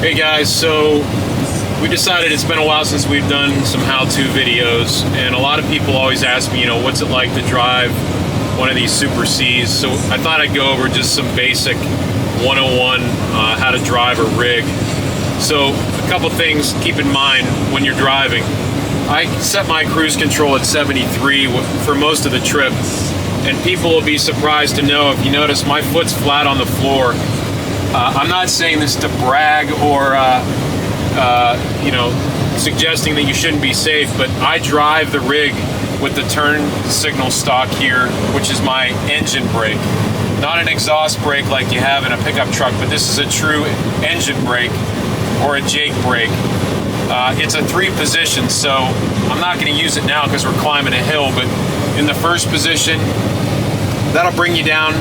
Hey guys, so we decided it's been a while since we've done some how-to videos, and a lot of people always ask me, what's it like to drive one of these Super Cs? So I thought I'd go over just some basic 101 how to drive a rig. So a couple things keep in mind when you're driving. I set my cruise control at 73 for most of the trip, and people will be surprised to know, if you notice, my foot's flat on the floor. I'm not saying this to brag or suggesting that you shouldn't be safe, but I drive the rig with the turn signal stock here, which is my engine brake. Not an exhaust brake like you have in a pickup truck, but this is a true engine brake or a Jake brake. It's a 3-position, so I'm not going to use it now because we're climbing a hill, but in the first position, that'll bring you down,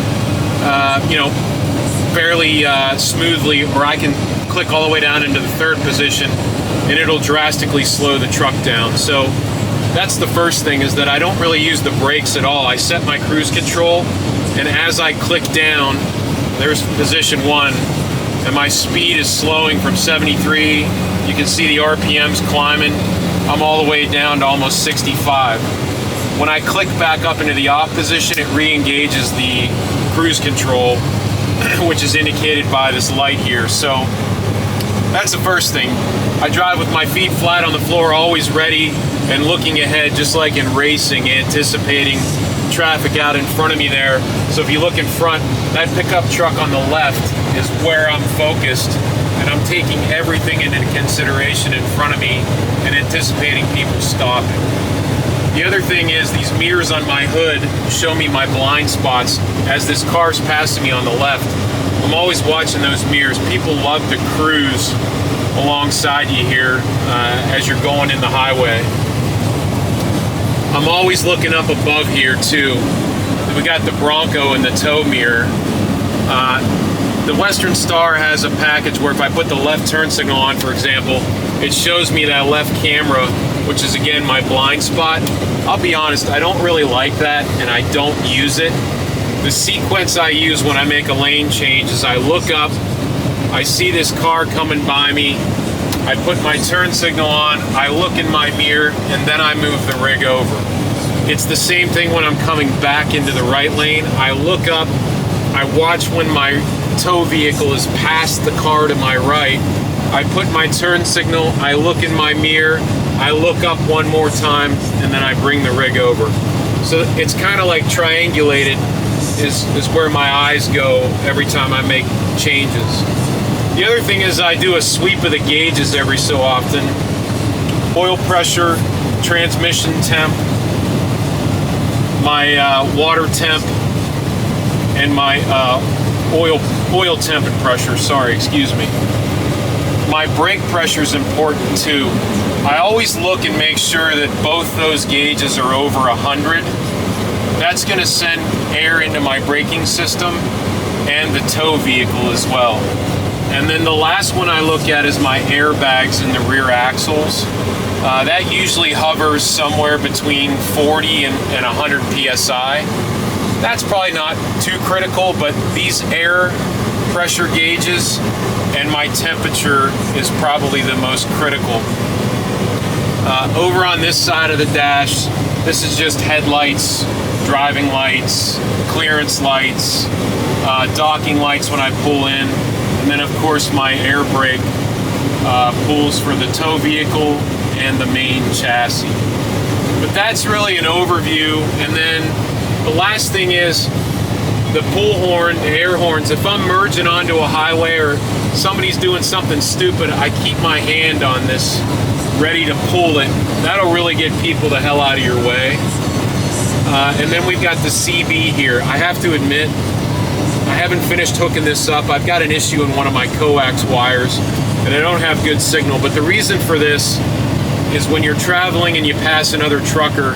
fairly smoothly, or I can click all the way down into the 3rd position and it'll drastically slow the truck down. So that's the first thing, is that I don't really use the brakes at all. I set my cruise control, and as I click down, there's position 1, and my speed is slowing from 73. You can see the RPMs climbing. I'm all the way down to almost 65. When I click back up into the off position, it re-engages the cruise control, which is indicated by this light here. So that's the first thing. I drive with my feet flat on the floor, always ready and looking ahead, just like in racing, anticipating traffic out in front of me there. So if you look in front, that pickup truck on the left is where I'm focused, and I'm taking everything into consideration in front of me and anticipating people stopping. The other thing is, these mirrors on my hood show me my blind spots as this car's passing me on the left. I'm always watching those mirrors. People love to cruise alongside you here as you're going in the highway. I'm always looking up above here too. We got the Bronco in the tow mirror. The Western Star has a package where if I put the left turn signal on, for example, it shows me that left camera, which is again my blind spot. I'll be honest, I don't really like that, and I don't use it. The sequence I use when I make a lane change is I look up, I see this car coming by me, I put my turn signal on, I look in my mirror, and then I move the rig over. It's the same thing when I'm coming back into the right lane. I look up, I watch when my tow vehicle is past the car to my right, I put my turn signal, I look in my mirror, I look up one more time, and then I bring the rig over. So it's kind of like triangulated is where my eyes go every time I make changes. The other thing is I do a sweep of the gauges every so often. Oil pressure, transmission temp, my water temp, and my oil temp and pressure, excuse me. My brake pressure is important too. I always look and make sure that both those gauges are over 100. That's going to send air into my braking system and the tow vehicle as well. And then the last one I look at is my airbags in the rear axles. That usually hovers somewhere between 40 and 100 PSI. That's probably not too critical, but these air pressure gauges and my temperature is probably the most critical. Over on this side of the dash, this is just headlights, driving lights, clearance lights, docking lights when I pull in, and then of course my air brake pulls for the tow vehicle and the main chassis. But that's really an overview. And then the last thing is the pull horn, the air horns. If I'm merging onto a highway or somebody's doing something stupid, I keep my hand on this ready to pull it. That'll really get people the hell out of your way. And then we've got the CB here. I have to admit, I haven't finished hooking this up. I've got an issue in one of my coax wires, and I don't have good signal. But the reason for this is when you're traveling and you pass another trucker,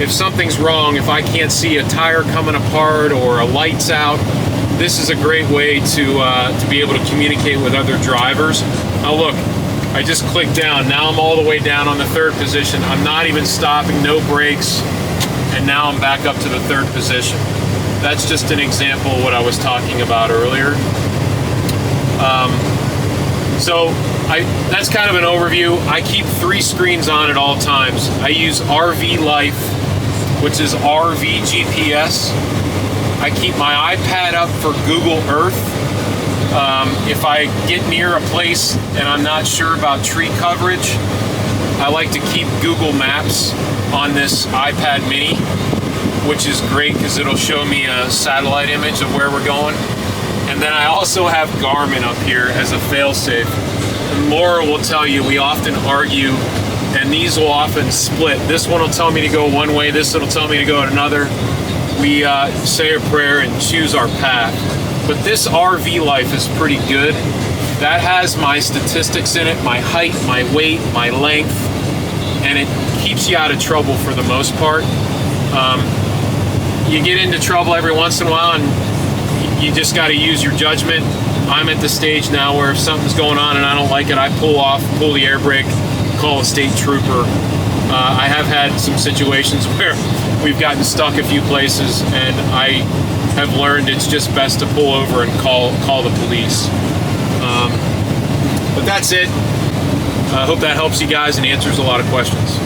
if something's wrong, if I can't see a tire coming apart or a light's out, this is a great way to be able to communicate with other drivers. Now look, I just clicked down. Now I'm all the way down on the 3rd position. I'm not even stopping, no brakes, and now I'm back up to the 3rd position. That's just an example of what I was talking about earlier. So that's kind of an overview. I keep 3 screens on at all times. I use RV Life, which is RV GPS. I keep my iPad up for Google Earth. If I get near a place and I'm not sure about tree coverage, I like to keep Google Maps on this iPad mini, which is great because it'll show me a satellite image of where we're going. And then I also have Garmin up here as a failsafe. And Laura will tell you we often argue, and these will often split. This one will tell me to go one way, this one will tell me to go another. We say a prayer and choose our path. But this RV Life is pretty good. That has my statistics in it, my height, my weight, my length, and it keeps you out of trouble for the most part. You get into trouble every once in a while and you just got to use your judgment. I'm at the stage now where if something's going on and I don't like it, I pull off, pull the air brake, call a state trooper. I have had some situations where we've gotten stuck a few places and I have learned it's just best to pull over and call the police. But that's it. I hope that helps you guys and answers a lot of questions.